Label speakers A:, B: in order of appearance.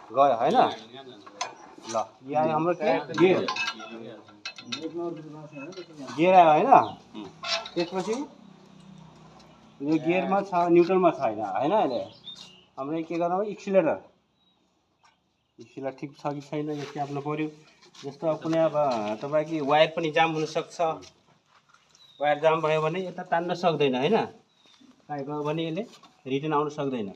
A: गयो होइन ल यहाँ हाम्रो के गियर आयो होइन त्यसपछि यो गियरमा छ न्युट्रलमा छैन होइन अहिले हाम्रो के गर्नु पर्यो एक्सिलेटर ठिक छ कि छैन यो क्याप्नु पऱ्यो जस्तो अब कुनै अब तपाईँको वायर पनि जाम हुनसक्छ वायर जाम भयो भने यता तान्न सक्दैन होइन कहीँ गयो भने यसले रिटर्न आउन सक्दैन